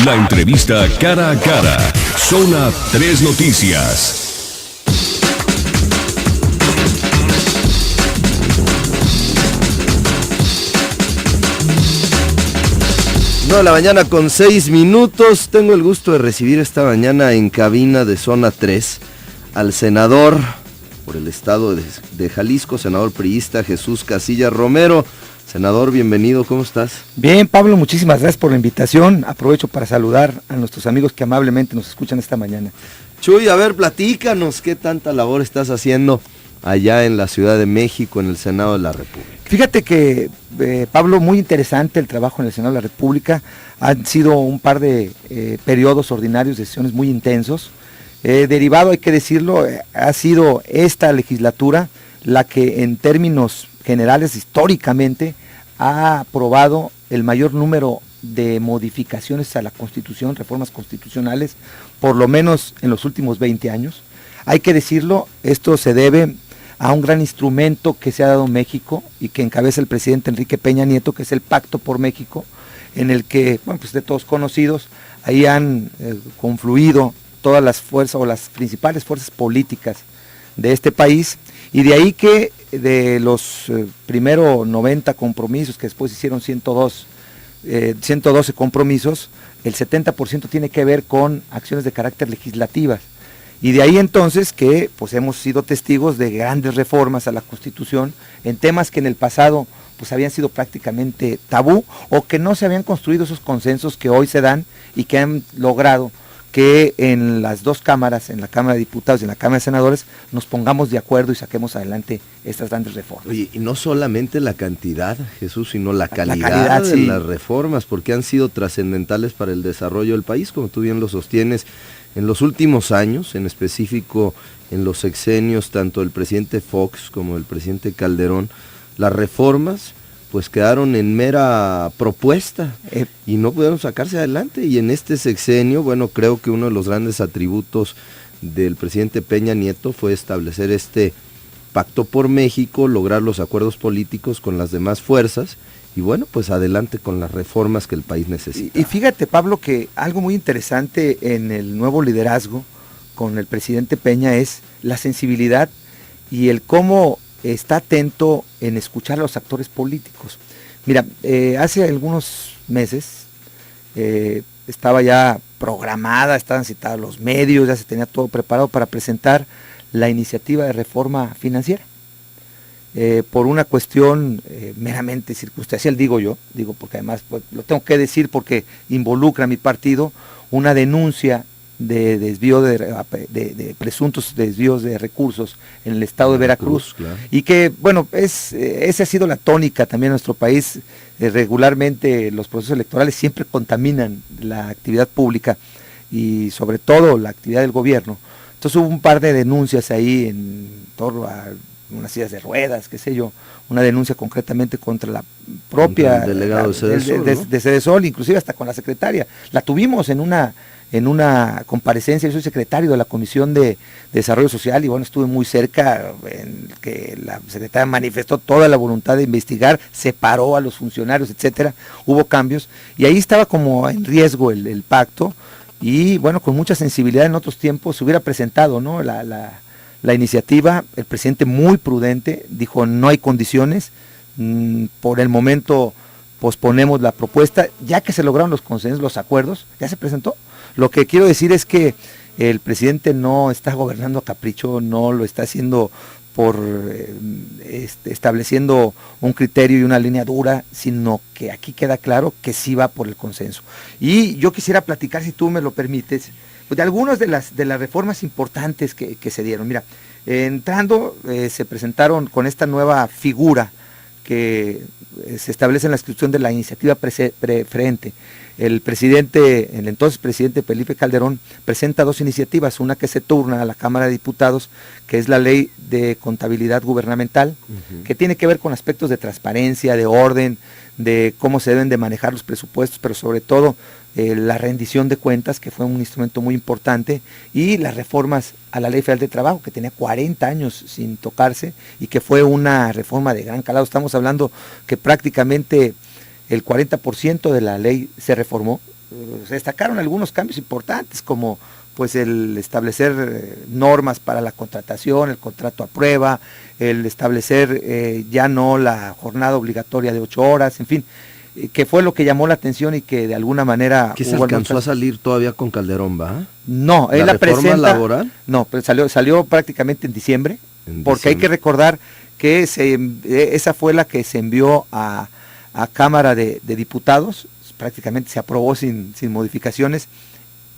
La entrevista cara a cara. Zona 3 Noticias. No, la mañana con 6 minutos. Tengo el gusto de recibir esta mañana en cabina de Zona 3 al senador por el estado de Jalisco, senador priista Jesús Casillas Romero. Senador, bienvenido, ¿cómo estás? Bien, Pablo, muchísimas gracias por la invitación. Aprovecho para saludar a nuestros amigos que amablemente nos escuchan esta mañana. Chuy, a ver, platícanos, ¿qué tanta labor estás haciendo allá en la Ciudad de México, en el Senado de la República? Fíjate que, Pablo, muy interesante el trabajo en el Senado de la República. Han sido un par de periodos ordinarios de sesiones muy intensos. Derivado, hay que decirlo, ha sido esta legislatura la que en términos generales, históricamente, ha aprobado el mayor número de modificaciones a la Constitución, reformas constitucionales, por lo menos en los últimos 20 años. Hay que decirlo, esto se debe a un gran instrumento que se ha dado México y que encabeza el presidente Enrique Peña Nieto, que es el Pacto por México, en el que, bueno, pues de todos conocidos, ahí han confluido todas las fuerzas o las principales fuerzas políticas de este país, y de ahí que de los primero 90 compromisos, que después hicieron 112 compromisos, el 70% tiene que ver con acciones de carácter legislativas. Y de ahí entonces que pues hemos sido testigos de grandes reformas a la Constitución en temas que en el pasado pues habían sido prácticamente tabú o que no se habían construido esos consensos que hoy se dan y que han logrado que en las dos cámaras, en la Cámara de Diputados y en la Cámara de Senadores, nos pongamos de acuerdo y saquemos adelante estas grandes reformas. Oye, y no solamente la cantidad, Jesús, sino la calidad de las reformas, porque han sido trascendentales para el desarrollo del país, como tú bien lo sostienes. En los últimos años, en específico en los sexenios, tanto del presidente Fox como del presidente Calderón, las reformas pues quedaron en mera propuesta y no pudieron sacarse adelante. Y en este sexenio, bueno, creo que uno de los grandes atributos del presidente Peña Nieto fue establecer este Pacto por México, lograr los acuerdos políticos con las demás fuerzas y bueno, pues adelante con las reformas que el país necesita. Y fíjate, Pablo, que algo muy interesante en el nuevo liderazgo con el presidente Peña es la sensibilidad y el cómo está atento en escuchar a los actores políticos. Mira, hace algunos meses estaba ya programada, estaban citados los medios, ya se tenía todo preparado para presentar la iniciativa de reforma financiera. Por una cuestión meramente circunstancial, digo porque además pues, lo tengo que decir porque involucra a mi partido, una denuncia de desvío de presuntos desvíos de recursos en el estado de Veracruz, claro. Y que, bueno, esa ha sido la tónica también en nuestro país. Regularmente los procesos electorales siempre contaminan la actividad pública y sobre todo la actividad del gobierno. Entonces hubo un par de denuncias ahí en torno a unas sillas de ruedas, qué sé yo, una denuncia concretamente contra la propia delegado de Sedesol, inclusive hasta con la secretaria. La tuvimos en una comparecencia. Yo soy secretario de la Comisión de Desarrollo Social y bueno, estuve muy cerca en que la secretaria manifestó toda la voluntad de investigar, separó a los funcionarios, etcétera, hubo cambios y ahí estaba como en riesgo el pacto y bueno, con mucha sensibilidad en otros tiempos se hubiera presentado, ¿no? La iniciativa. El presidente muy prudente dijo no hay condiciones, por el momento posponemos la propuesta, ya que se lograron los consensos, los acuerdos, ya se presentó. Lo que quiero decir es que el presidente no está gobernando a capricho, no lo está haciendo por estableciendo un criterio y una línea dura, sino que aquí queda claro que sí va por el consenso. Y yo quisiera platicar, si tú me lo permites, pues de algunas de las reformas importantes que se dieron. Mira, entrando se presentaron con esta nueva figura que se establece en la inscripción de la iniciativa preferente. El entonces presidente Felipe Calderón presenta dos iniciativas, una que se turna a la Cámara de Diputados, que es la ley de contabilidad gubernamental, que tiene que ver con aspectos de transparencia, de orden, de cómo se deben de manejar los presupuestos, pero sobre todo la rendición de cuentas, que fue un instrumento muy importante, y las reformas a la Ley Federal de Trabajo, que tenía 40 años sin tocarse, y que fue una reforma de gran calado. Estamos hablando que prácticamente el 40% de la ley se reformó, se destacaron algunos cambios importantes, como pues el establecer normas para la contratación, el contrato a prueba, el establecer ya no la jornada obligatoria de 8 horas, en fin, que fue lo que llamó la atención y que de alguna manera... ¿Que se alcanzó a salir todavía con Calderón, va? No, él la reforma presenta... laboral? No, pero salió prácticamente en diciembre, porque hay que recordar que esa fue la que se envió a Cámara de Diputados, prácticamente se aprobó sin modificaciones.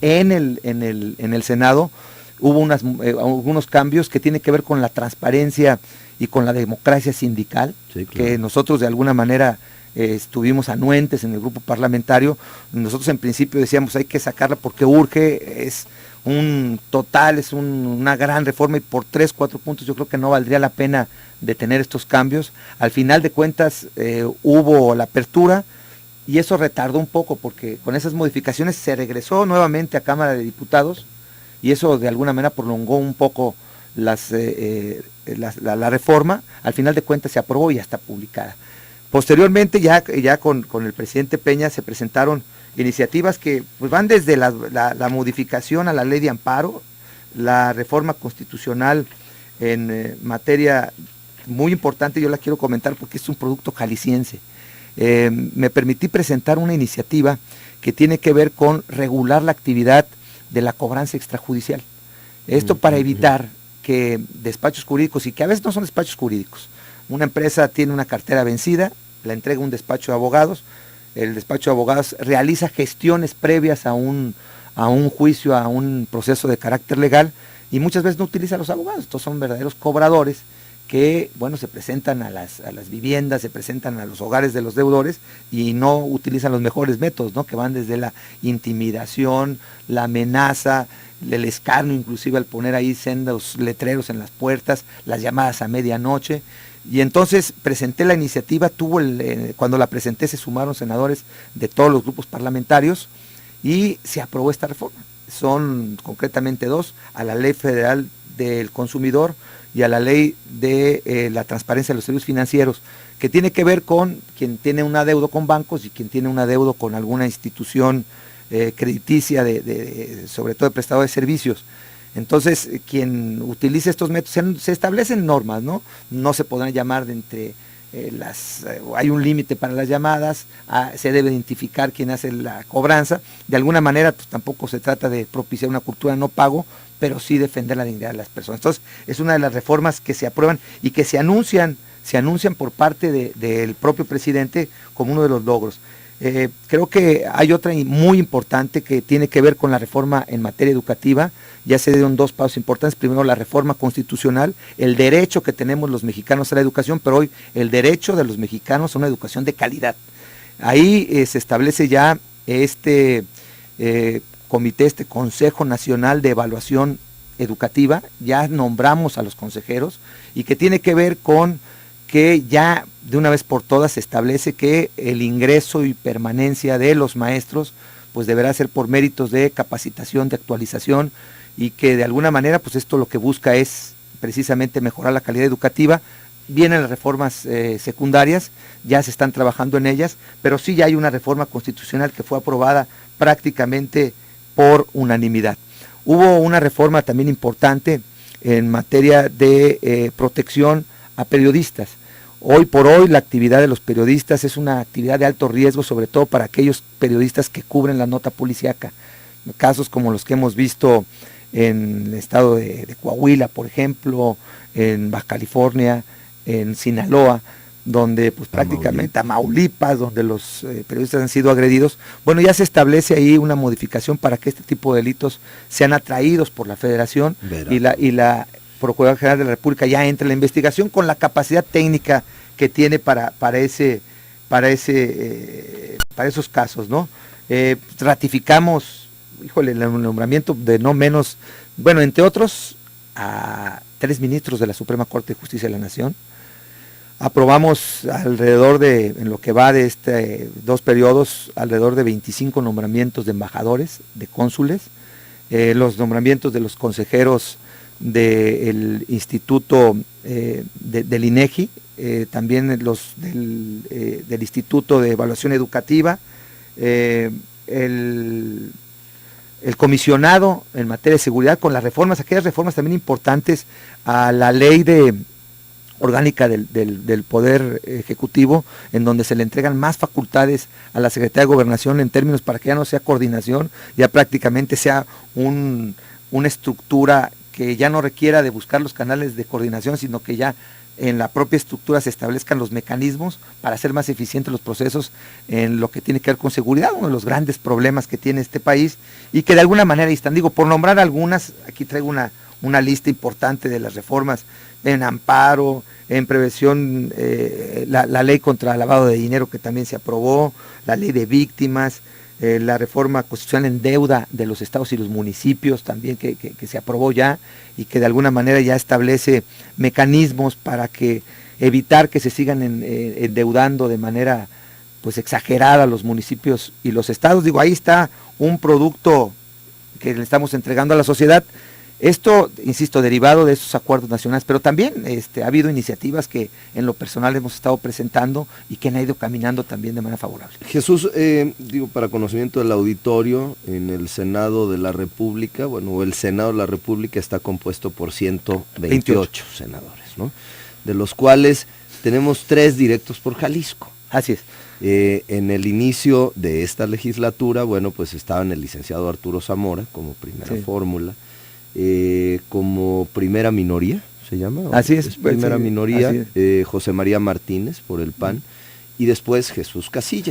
En el Senado hubo algunos cambios que tienen que ver con la transparencia y con la democracia sindical, sí, claro, que nosotros de alguna manera estuvimos anuentes en el grupo parlamentario. Nosotros en principio decíamos hay que sacarla porque urge, es una gran reforma y por 3-4 puntos yo creo que no valdría la pena detener estos cambios. Al final de cuentas hubo la apertura, y eso retardó un poco porque con esas modificaciones se regresó nuevamente a Cámara de Diputados y eso de alguna manera prolongó un poco la reforma. Al final de cuentas se aprobó y ya está publicada. Posteriormente ya con el presidente Peña se presentaron iniciativas que pues, van desde la modificación a la ley de amparo, la reforma constitucional en materia muy importante, yo la quiero comentar porque es un producto jalisciense. Me permití presentar una iniciativa que tiene que ver con regular la actividad de la cobranza extrajudicial. Esto para evitar que despachos jurídicos, y que a veces no son despachos jurídicos, una empresa tiene una cartera vencida, la entrega a un despacho de abogados, el despacho de abogados realiza gestiones previas a un juicio, a un proceso de carácter legal, y muchas veces no utiliza a los abogados. Estos son verdaderos cobradores que, bueno, se presentan a las viviendas, se presentan a los hogares de los deudores y no utilizan los mejores métodos, ¿no? Que van desde la intimidación, la amenaza, el escarnio, inclusive al poner ahí sendos letreros en las puertas, las llamadas a medianoche. Y entonces presenté la iniciativa, cuando la presenté se sumaron senadores de todos los grupos parlamentarios y se aprobó esta reforma. Son concretamente 2, a la Ley Federal del Consumidor y a la Ley de la Transparencia de los Servicios Financieros, que tiene que ver con quien tiene un adeudo con bancos y quien tiene un adeudo con alguna institución crediticia, sobre todo de prestador de servicios. Entonces, quien utilice estos métodos, se establecen normas, ¿no? No se podrán llamar hay un límite para las llamadas, se debe identificar quién hace la cobranza. De alguna manera, pues tampoco se trata de propiciar una cultura no pago, pero sí defender la dignidad de las personas. Entonces, es una de las reformas que se aprueban y que se anuncian por parte del propio presidente como uno de los logros. Creo que hay otra muy importante que tiene que ver con la reforma en materia educativa. Ya se dieron 2 pasos importantes. Primero, la reforma constitucional, el derecho que tenemos los mexicanos a la educación, pero hoy el derecho de los mexicanos a una educación de calidad. Ahí se establece ya este comité, este Consejo Nacional de Evaluación Educativa. Ya nombramos a los consejeros y que tiene que ver con que ya de una vez por todas se establece que el ingreso y permanencia de los maestros pues deberá ser por méritos de capacitación, de actualización, y que de alguna manera pues esto lo que busca es precisamente mejorar la calidad educativa. Vienen las reformas secundarias, ya se están trabajando en ellas, pero sí ya hay una reforma constitucional que fue aprobada prácticamente por unanimidad. Hubo una reforma también importante en materia de protección a periodistas. Hoy por hoy la actividad de los periodistas es una actividad de alto riesgo, sobre todo para aquellos periodistas que cubren la nota policíaca. Casos como los que hemos visto en el estado de Coahuila, por ejemplo, en Baja California, en Sinaloa, donde pues prácticamente Tamaulipas, donde los periodistas han sido agredidos. Bueno, ya se establece ahí una modificación para que este tipo de delitos sean atraídos por la Federación y la Procuraduría General de la República ya entra en la investigación con la capacidad técnica que tiene para esos casos, ¿no? Ratificamos, el nombramiento de no menos, bueno, entre otros, a 3 ministros de la Suprema Corte de Justicia de la Nación. Aprobamos en lo que va de 2 periodos, alrededor de 25 nombramientos de embajadores, de cónsules, los nombramientos de los consejeros del Instituto del INEGI, también los del Instituto de Evaluación Educativa, el comisionado en materia de seguridad con las reformas, aquellas reformas también importantes a la ley orgánica del Poder Ejecutivo, en donde se le entregan más facultades a la Secretaría de Gobernación en términos para que ya no sea coordinación, ya prácticamente sea una estructura que ya no requiera de buscar los canales de coordinación, sino que ya en la propia estructura se establezcan los mecanismos para hacer más eficientes los procesos en lo que tiene que ver con seguridad, uno de los grandes problemas que tiene este país, y que de alguna manera ahí están. Digo, por nombrar algunas, aquí traigo una lista importante de las reformas en amparo, en prevención, la ley contra el lavado de dinero que también se aprobó, la ley de víctimas, la reforma constitucional en deuda de los estados y los municipios también que se aprobó ya y que de alguna manera ya establece mecanismos para evitar que se sigan endeudando de manera pues exagerada los municipios y los estados. Digo, ahí está un producto que le estamos entregando a la sociedad. Esto, insisto, derivado de esos acuerdos nacionales, pero también ha habido iniciativas que en lo personal hemos estado presentando y que han ido caminando también de manera favorable. Jesús, para conocimiento del auditorio, en el Senado de la República, el Senado de la República está compuesto por 128 senadores, ¿no? De los cuales tenemos 3 directos por Jalisco. Así es. En el inicio de esta legislatura, pues estaban el licenciado Arturo Zamora como primera fórmula, como primera minoría, se llama. Así es. Primera minoría, José María Martínez por el PAN, y después Jesús Casillas.